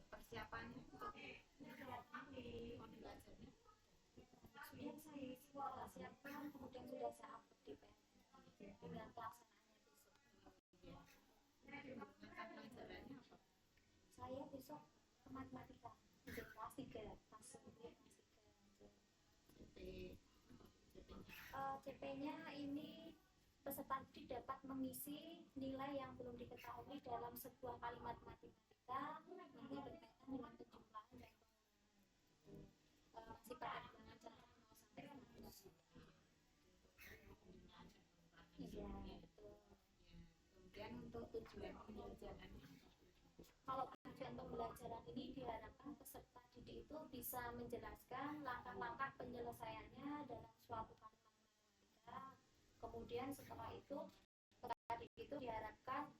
persiapannya untuk belajarnya sudah saya siapkan, kemudian sudah saya upload di PNS dengan pelaksanaannya besok. Saya besok matematika untuk kelas 3 langsung CP-nya ini peserta didik dapat mengisi nilai yang belum diketahui dalam sebuah kalimat matematika nanti berkaitan dengan penjumlahan dan masih pada bilangan cara 0 sampai 100. Iya, betul. Kemudian untuk tujuan pembelajarannya, kalau tujuan pembelajaran ini diharapkan peserta didik itu bisa menjelaskan langkah-langkah penyelesaiannya dalam suatu kalimat matematika. Kemudian setelah itu peserta didik itu diharapkan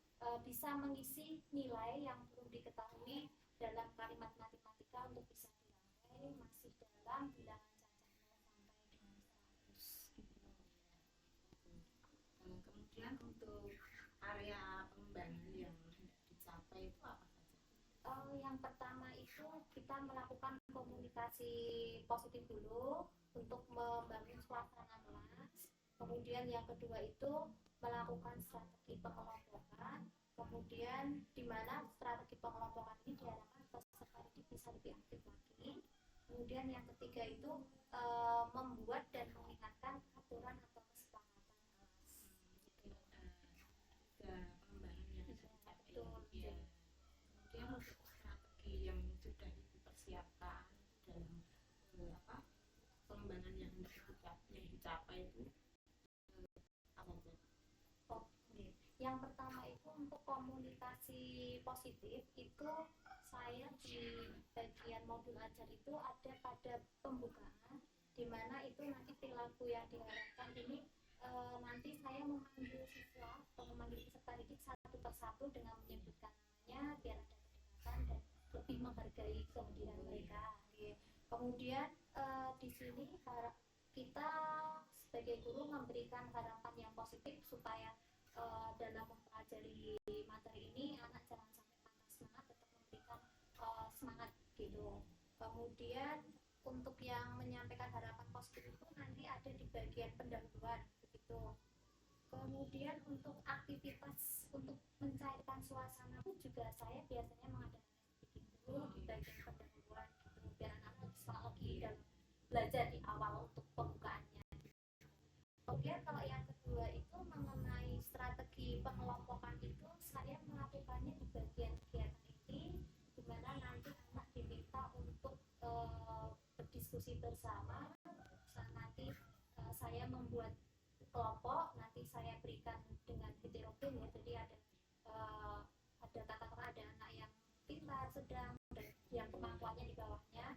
bisa mengisi nilai yang belum diketahui dalam kalimat matematika untuk bisa dirangkai masih dalam bilangan cacat 0 sampai 200. Kemudian untuk area pengembangan yang dicapai itu apa saja? Yang pertama itu kita melakukan komunikasi positif dulu untuk membangun suasana kelas. Kemudian yang kedua itu melakukan strategi pengelompokan. Kemudian di mana strategi pengelompokan ini diharapkan peserta didik bisa lebih aktif lagi. Kemudian yang ketiga itu membuat dan mengingatkan aturan atau kesepakatan kelas. Pengembangan yang dicapai. Kemudian untuk strategi yang sudah dipersiapkan dalam pengembangan yang dicapai itu apa saja? Yang pertama itu untuk komunikasi positif itu saya di bagian modul ajar itu ada pada pembukaan, di mana itu nanti perilaku yang diharapkan ini nanti saya memanggil siswa atau memanggil peserta didik satu persatu dengan menyebutkan namanya biar ada kedekatan dan lebih menghargai kehadiran mereka. Kemudian di sini kita sebagai guru memberikan harapan yang positif supaya dalam mempelajari materi ini anak jangan sampai patah semangat, tetap memberikan semangat gitu. Kemudian untuk yang menyampaikan harapan positif itu nanti ada di bagian pendahuluan begitu. Kemudian untuk aktivitas untuk mencairkan suasana itu juga saya biasanya mengadakan dulu di bagian pendahuluan gitu, biar anak-anak bisa lagi dalam belajar di awal untuk pembukaannya. Kemudian kalau yang kedua itu mengenai strategi pengelompokan itu saya melakukannya di bagian kegiatan ini, di mana nanti anak diminta untuk berdiskusi bersama. Nanti saya membuat kelompok, nanti saya berikan dengan heterogen ya, jadi ada katakanlah ada anak yang pintar, sedang, dan yang kemampuannya di bawahnya.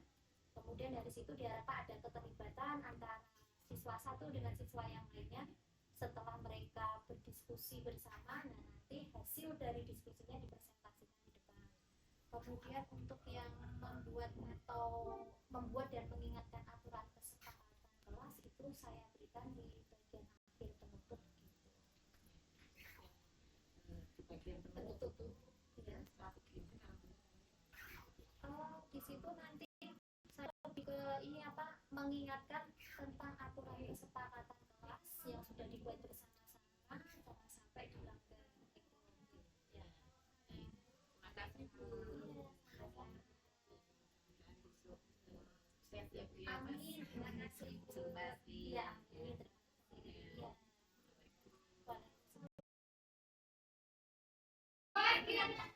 Kemudian dari situ diharapkan ada keterlibatan antara siswa satu dengan siswa yang lainnya. Setelah mereka berdiskusi bersama, nah nanti hasil dari diskusinya dipresentasikan di depan. Kemudian untuk yang membuat dan mengingatkan aturan kesepakatan kelas itu saya berikan di bagian akhir penutup gitu. Di bagian penutup tuh ya strateginya di situ nanti saya lebih ke ini mengingatkan tentang aturan kesepakatan kelas yang sudah dibuat bersama-sama, jangan sampai dilanggar gitu. Ya. Terima kasih Bu. Sehat ya Bu. Amin. Terima kasih Bu. Ya, amin. Terima kasih.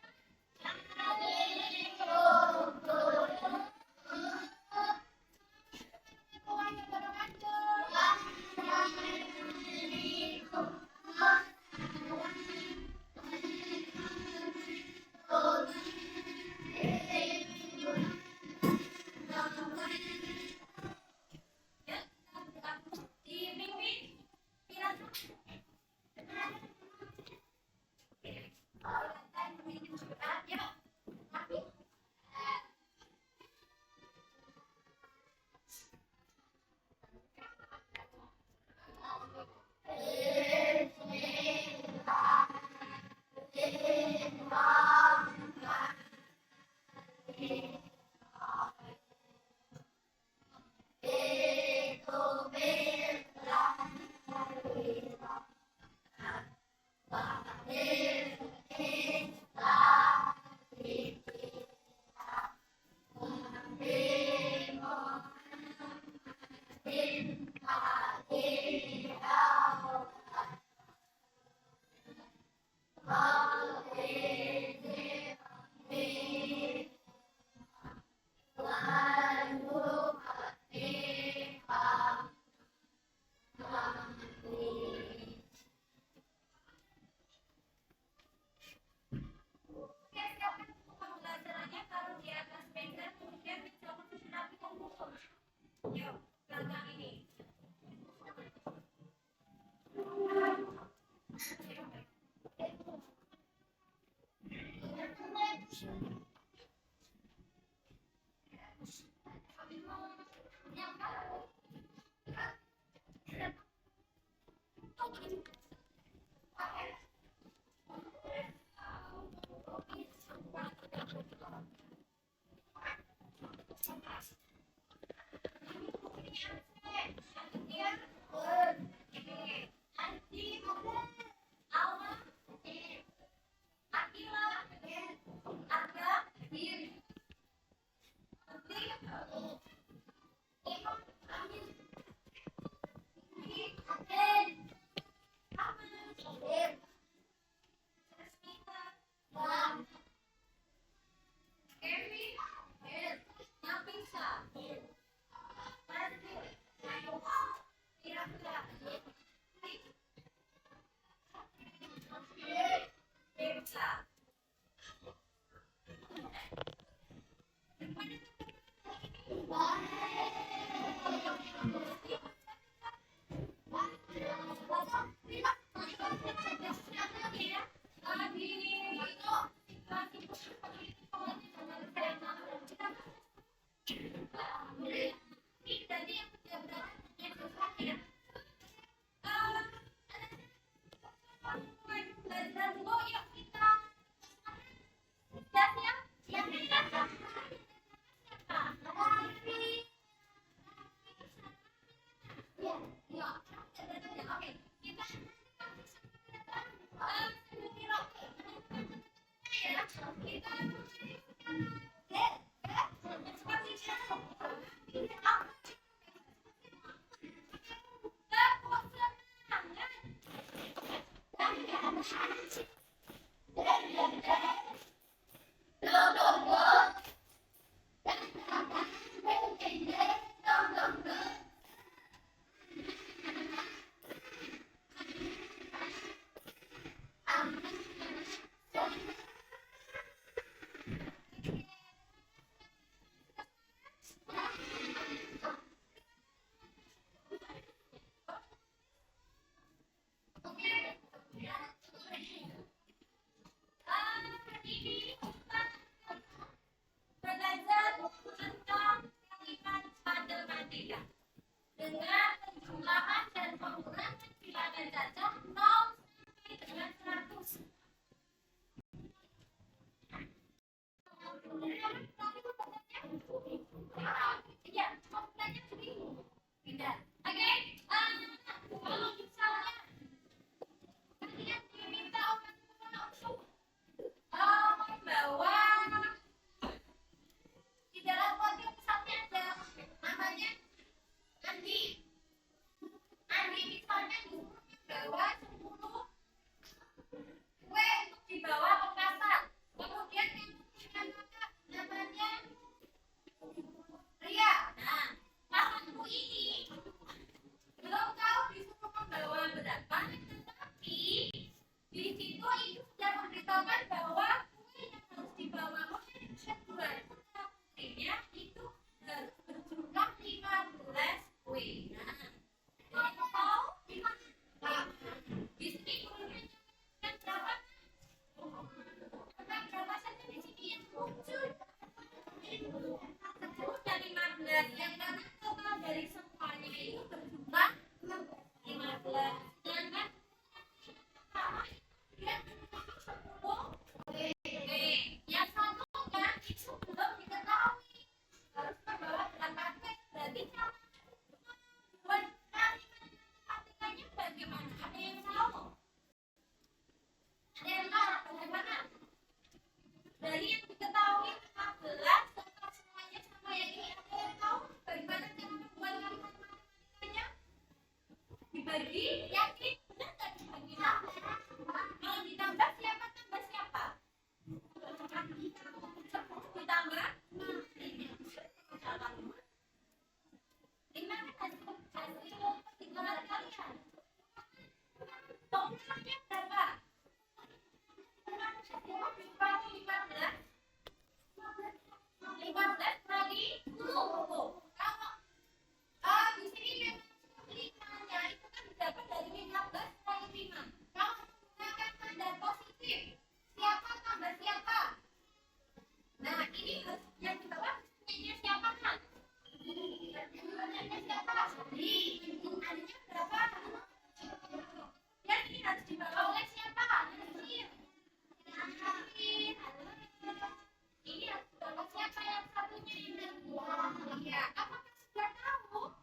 satunya yang kedua. Iya, apakah sudah tahu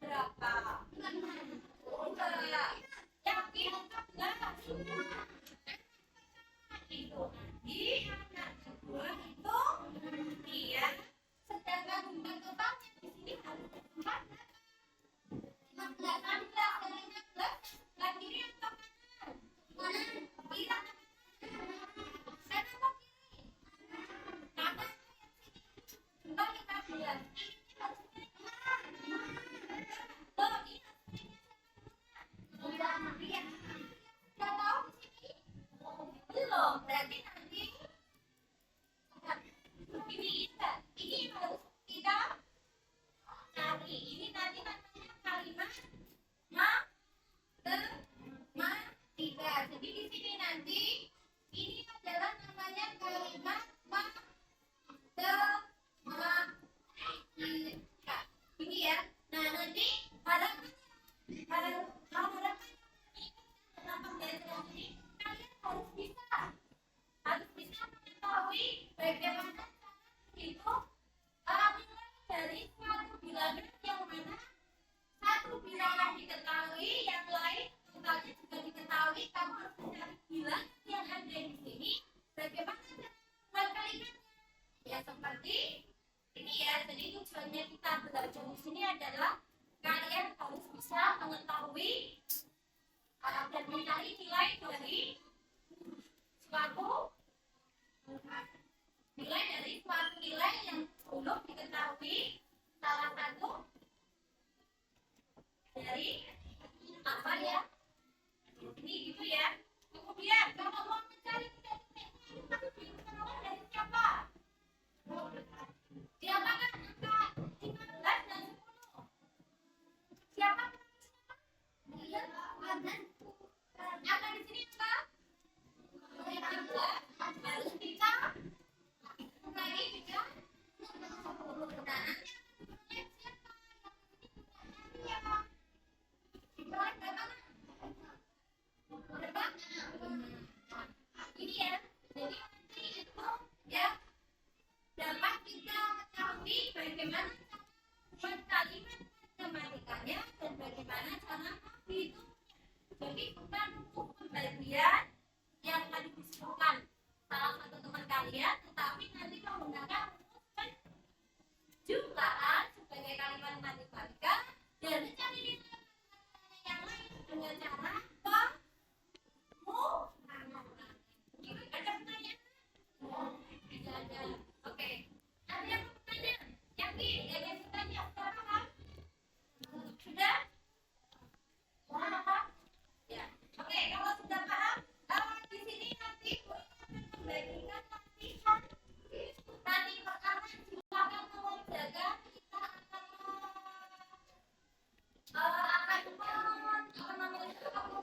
berapa? Enggak. Yakin atau enggak? Itu nanti anak kedua itu dia sedangkan jumlah totalnya di sini harus 4. 16 lagi atau kanan? Kira kanan atau kiri? Kanan. Jumlah 15. Oh, iya. Sudah tahu di sini? Belum. Berarti nanti ini enggak. Ini harus kita cari. Ini nanti namanya kalimat matematika. Jadi di sini nanti ini adalah namanya kalimat matematika. Ini ya. Nah nanti harapan ini kalian harus bisa mengetahui bagaimana itu nilai dari suatu bilangan yang mana satu bilangan diketahui, yang lain totalnya juga diketahui. Kamu harus mencari bilangan yang ada di sini. Bagaimana membuat kalimat? Ya seperti ini ya. Jadi tujuannya kita belajar di sini adalah kalian harus bisa mengetahui dan mencari nilai dari suatu nilai yang belum diketahui. Salah satu dari apa ya? Ini gitu ya. Kemudian kalau mau mencari dari siapa? Siapa kan angka 15 dan 10? Siapa? Iya, angka di sini apa? 15 harus kita lagi juga. Ini ya, jadi itu ya dapat kita mengetahui bagaimana membuat kalimat matematikanya dan bagaimana cara menghitungnya. Jadi bukan untuk pembagian yang tadi disebutkan salah satu teman kalian, tetapi nanti menggunakan rumus penjumlahan sebagai kalimat matematika dan mencari nilai yang lain dengan cara ada pertanyaan? Tidak ada. Oke. Ada yang bertanya? Yakin? Ada yang bertanya? Sudah paham? Sudah? Paham? Ya. Oke. Kalau sudah paham, di sini nanti membagikan latihan. Nanti pertama silakan tolong jaga. Kita akan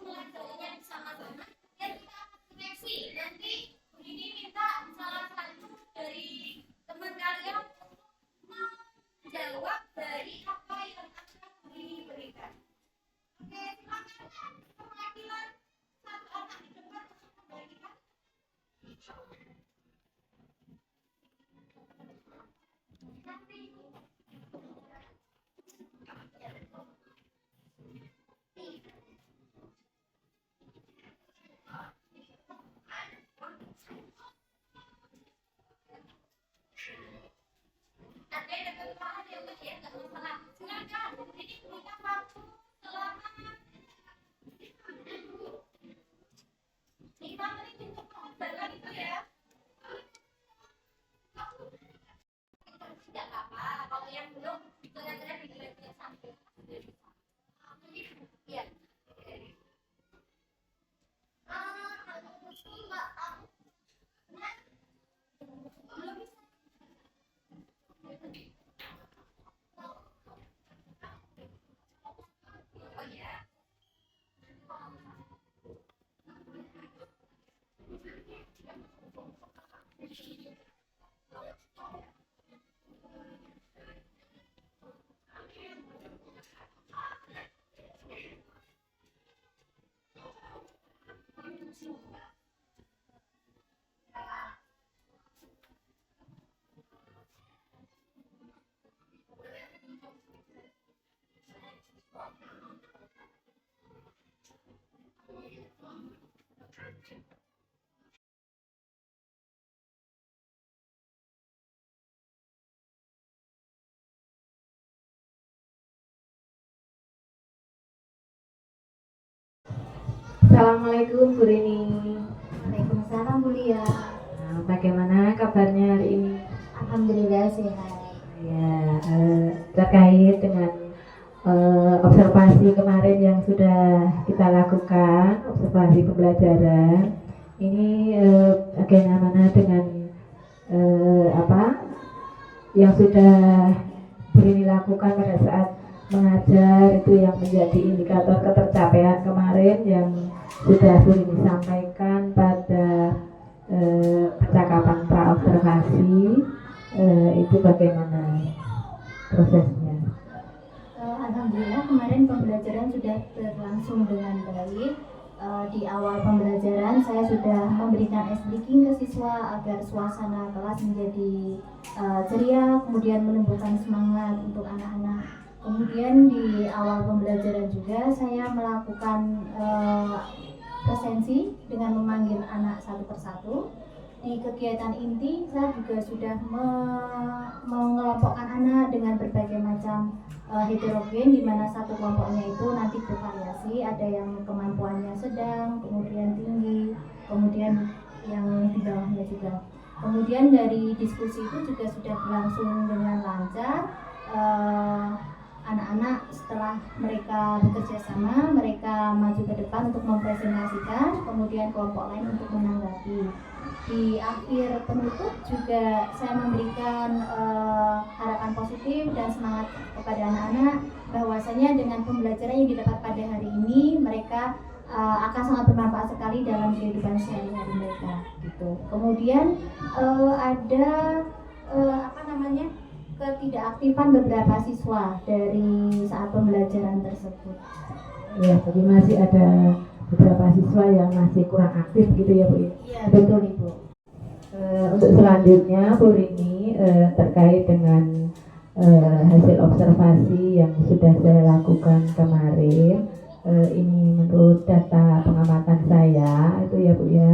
belajarnya bersama-sama dan kita akan seleksi. Nanti ini minta salah satu dari teman kalian untuk menjawab dari apa yang akan diberikan. Oke, silakan perwakilan satu anak di depan untuk memberikan. Ada yang kelemahan yang ya, nggak masalah. Silakan. Ini punya waktu selama 5 menit untuk pengubahan itu ya. Tidak apa-apa. Kalau yang belum, dengan video sampai. Iya. Belum bisa. Assalamualaikum Bu Rini. Waalaikumsalam Bu Lia. Bagaimana kabarnya hari ini? Alhamdulillah sehat. Ya, terkait dengan observasi kemarin yang sudah kita lakukan, observasi pembelajaran, ini bagaimana dengan apa yang sudah Bu Rini lakukan pada saat mengajar, itu yang menjadi indikator ketercapaian kemarin yang sudah Bu Rini sampaikan pada percakapan praobservasi, itu bagaimana prosesnya? Alhamdulillah kemarin pembelajaran sudah berlangsung dengan baik. Di awal pembelajaran saya sudah memberikan ice breaking ke siswa agar suasana kelas menjadi ceria, kemudian menumbuhkan semangat untuk anak-anak. Kemudian di awal pembelajaran juga saya melakukan presensi dengan memanggil anak satu persatu. Di kegiatan inti saya juga sudah mengelompokkan anak dengan berbagai macam heterogen, di mana satu kelompoknya itu nanti bervariasi, ada yang kemampuannya sedang, kemudian tinggi, kemudian yang di bawahnya juga. Kemudian dari diskusi itu juga sudah berlangsung dengan lancar. Anak-anak setelah mereka bekerja sama, mereka maju ke depan untuk mempresentasikan, kemudian kelompok lain untuk menanggapi. Di akhir penutup juga saya memberikan harapan positif dan semangat kepada anak-anak bahwasanya dengan pembelajaran yang didapat pada hari ini mereka akan sangat bermanfaat sekali dalam kehidupan sehari-hari mereka. Gitu. Kemudian ada ketidakaktifan beberapa siswa dari saat pembelajaran tersebut. Ya, jadi masih ada beberapa siswa yang masih kurang aktif gitu ya Bu? Iya, betul Ibu. Untuk selanjutnya Bu Rini, terkait dengan hasil observasi yang sudah saya lakukan kemarin, ini menurut data pengamatan saya itu ya Bu ya,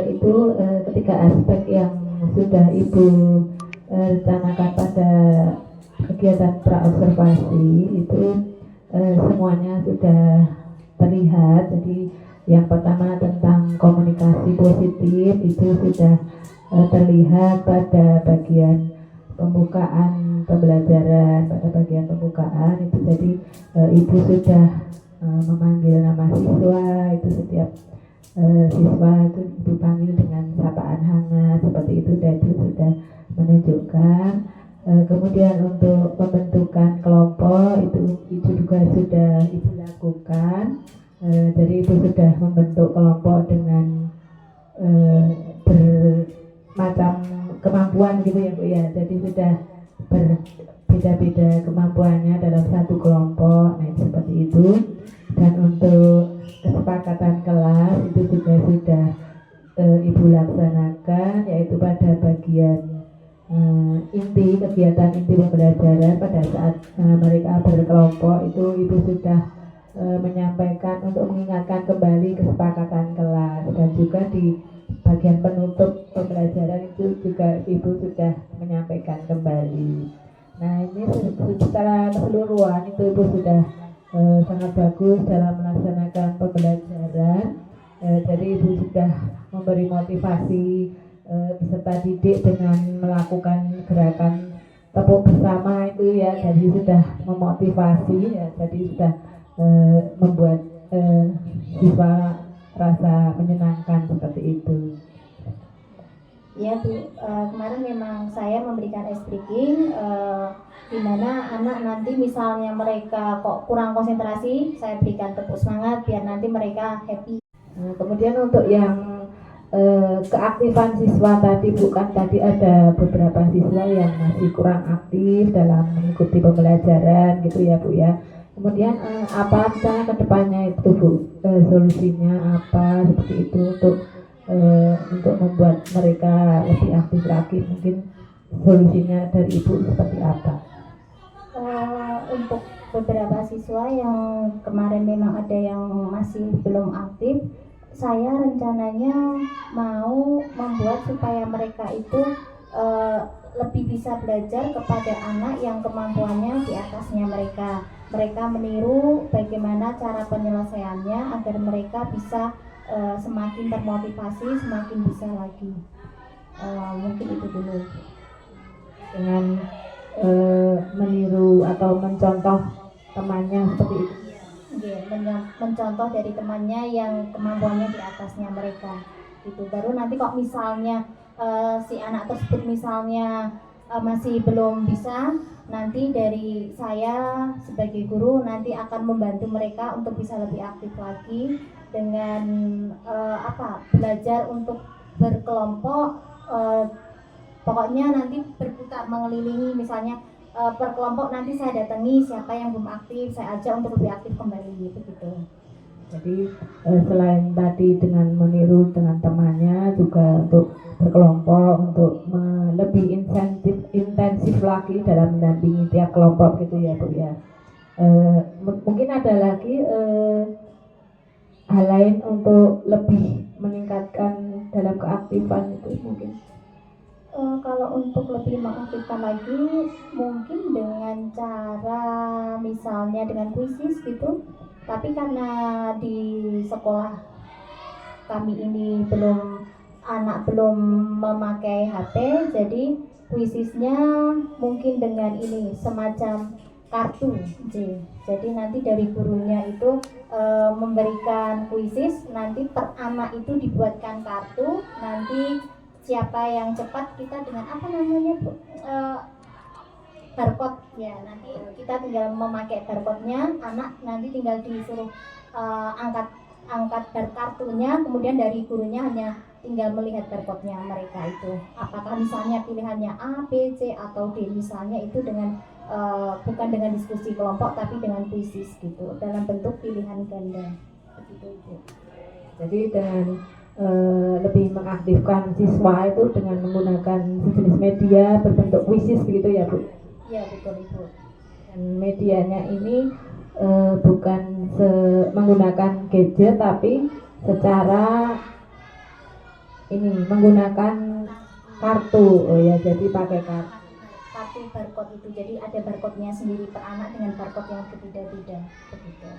itu ketiga aspek yang sudah Ibu rencanakan pada kegiatan praobservasi itu semuanya sudah terlihat. Jadi yang pertama tentang komunikasi positif itu sudah terlihat pada bagian pembukaan pembelajaran. Pada bagian pembukaan itu jadi Ibu sudah memanggil nama siswa, itu setiap siswa itu Ibu panggil dengan sapaan hangat seperti itu, dan itu sudah menunjukkan. Kemudian untuk pembentukan kelompok itu juga sudah Ibu lakukan. Jadi Ibu sudah membentuk kelompok dengan bermacam kemampuan gitu ya Bu ya. Jadi sudah berbeda-beda kemampuannya dalam satu kelompok. Nah seperti itu. Dan untuk kesepakatan kelas itu juga sudah Ibu laksanakan, yaitu pada bagian inti kegiatan inti pembelajaran pada saat mereka berkelompok itu Ibu sudah menyampaikan untuk mengingatkan kembali kesepakatan kelas, dan juga di bagian penutup pembelajaran itu juga Ibu sudah menyampaikan kembali. Nah ini secara keseluruhan itu Ibu sudah sangat bagus dalam melaksanakan pembelajaran. Jadi Ibu sudah memberi motivasi peserta didik dengan melakukan gerakan tepuk bersama itu ya, jadi sudah memotivasi ya, jadi sudah membuat siswa rasa menyenangkan seperti itu. Ya Bu, kemarin memang saya memberikan ice breaking, di mana anak nanti misalnya mereka kok kurang konsentrasi, saya berikan tepuk semangat biar nanti mereka happy. Kemudian untuk yang keaktifan siswa tadi, bukan tadi ada beberapa siswa yang masih kurang aktif dalam mengikuti pembelajaran gitu ya Bu ya. Kemudian apa misalnya kedepannya itu Bu, solusinya apa seperti itu untuk membuat mereka lebih aktif lagi, mungkin solusinya dari Ibu seperti apa? Untuk beberapa siswa yang kemarin memang ada yang masih belum aktif, saya rencananya mau membuat supaya mereka itu lebih bisa belajar kepada anak yang kemampuannya di atasnya mereka. Mereka meniru bagaimana cara penyelesaiannya agar mereka bisa semakin termotivasi, semakin bisa lagi. Mungkin itu dulu. Dengan meniru atau mencontoh temannya seperti itu. Mencontoh dari temannya yang kemampuannya di atasnya mereka. Itu baru nanti kok misalnya si anak tersebut misalnya masih belum bisa, nanti dari saya sebagai guru nanti akan membantu mereka untuk bisa lebih aktif lagi dengan belajar untuk berkelompok, pokoknya nanti berputar mengelilingi, misalnya per kelompok nanti saya datangi siapa yang belum aktif, saya ajak untuk lebih aktif kembali begitu. Jadi selain tadi dengan meniru dengan temannya, juga untuk berkelompok untuk lebih intensif lagi dalam mendampingi tiap kelompok gitu ya Bu ya. Mungkin ada lagi hal lain untuk lebih meningkatkan dalam keaktifan itu mungkin. Kalau untuk lebih mengaktifkan lagi mungkin dengan cara misalnya dengan kuisis gitu, tapi karena di sekolah kami ini anak belum memakai HP, jadi kuisisnya mungkin dengan ini semacam kartu. Jadi nanti dari gurunya itu memberikan kuisis, nanti per anak itu dibuatkan kartu, nanti siapa yang cepat kita dengan apa namanya Bu? Barcode ya, nanti kita tinggal memakai barcode-nya, anak nanti tinggal disuruh angkat kartunya, kemudian dari gurunya hanya tinggal melihat barcode-nya mereka itu. Apakah misalnya pilihannya A, B, C atau D, misalnya itu dengan bukan dengan diskusi kelompok tapi dengan kuisis gitu, dalam bentuk pilihan ganda. Begitu Bu. Jadi dengan lebih mengaktifkan siswa itu dengan menggunakan sejenis media berbentuk kuisis begitu ya Bu? Iya betul Ibu. Dan medianya ini bukan menggunakan gadget tapi secara ini menggunakan kartu. Oh ya, jadi pakai kartu barcode itu, jadi ada barcode-nya sendiri per anak dengan barcode yang berbeda-beda begitu.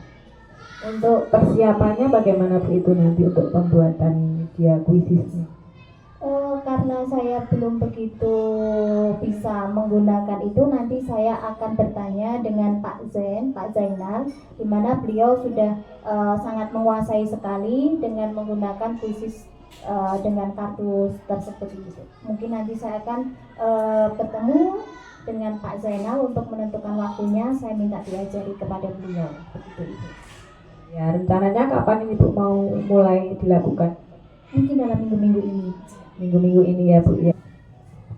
Untuk persiapannya bagaimana Bu itu nanti untuk pembuatan dia kuisisnya? Karena saya belum begitu bisa menggunakan itu, nanti saya akan bertanya dengan Pak Zainal, di mana beliau sudah sangat menguasai sekali dengan menggunakan kuisis dengan kartu tersebut itu. Mungkin nanti saya akan bertemu dengan Pak Zainal untuk menentukan waktunya, saya minta diajari kepada beliau begitu Ibu. Ya, rencananya kapan ini Bu mau mulai dilakukan? Mungkin dalam minggu-minggu ini Ya Bu ya.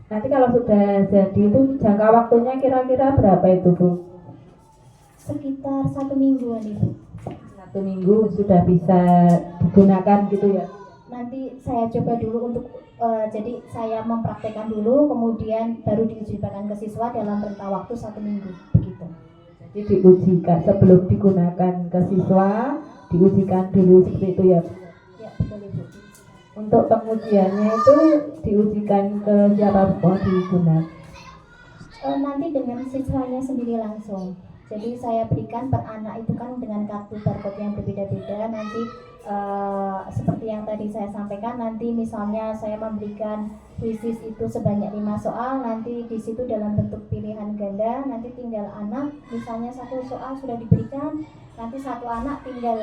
Nanti kalau sudah jadi itu jangka waktunya kira-kira berapa itu Bu? Sekitar 1 mingguan Ibu. 1 minggu sudah bisa digunakan gitu ya? Nanti saya coba dulu untuk jadi saya mempraktekkan dulu, kemudian baru diujikan ke siswa dalam rentang waktu 1 minggu begitu. Jadi diujikan sebelum digunakan ke siswa, diujikan dulu seperti itu ya? Ya betul Ibu. Untuk pengujiannya itu diujikan ke siapa mau digunakan? Nanti dengan siswanya sendiri langsung. Jadi saya berikan per anak itu kan dengan kartu barcode yang berbeda-beda. Nanti seperti yang tadi saya sampaikan, nanti misalnya saya memberikan kuisis itu sebanyak 5 soal, nanti di situ dalam bentuk pilihan ganda, nanti tinggal anak, misalnya 1 soal sudah diberikan, nanti 1 anak tinggal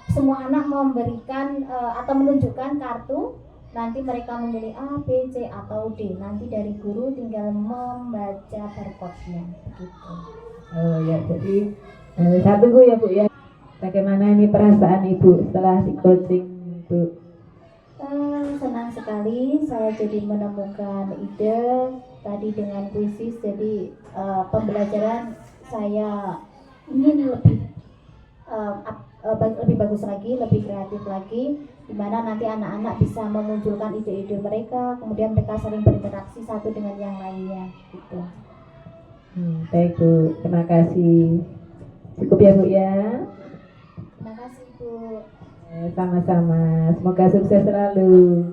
semua anak memberikan atau menunjukkan kartu, nanti mereka memilih A, B, C atau D, nanti dari guru tinggal membaca barcode-nya begitu. Oh ya, jadi saya tunggu ya Bu ya. Bagaimana ini perasaan Ibu setelah di coaching Bu? Senang sekali saya jadi menemukan ide tadi dengan kuisis, jadi pembelajaran saya ingin lebih bagus lagi, lebih kreatif lagi, dimana nanti anak-anak bisa memunculkan ide-ide mereka, kemudian mereka saling berinteraksi satu dengan yang lainnya gitu. Baik Bu, terima kasih. Cukup ya Bu ya. Terima kasih Bu. Sama-sama. Semoga sukses selalu.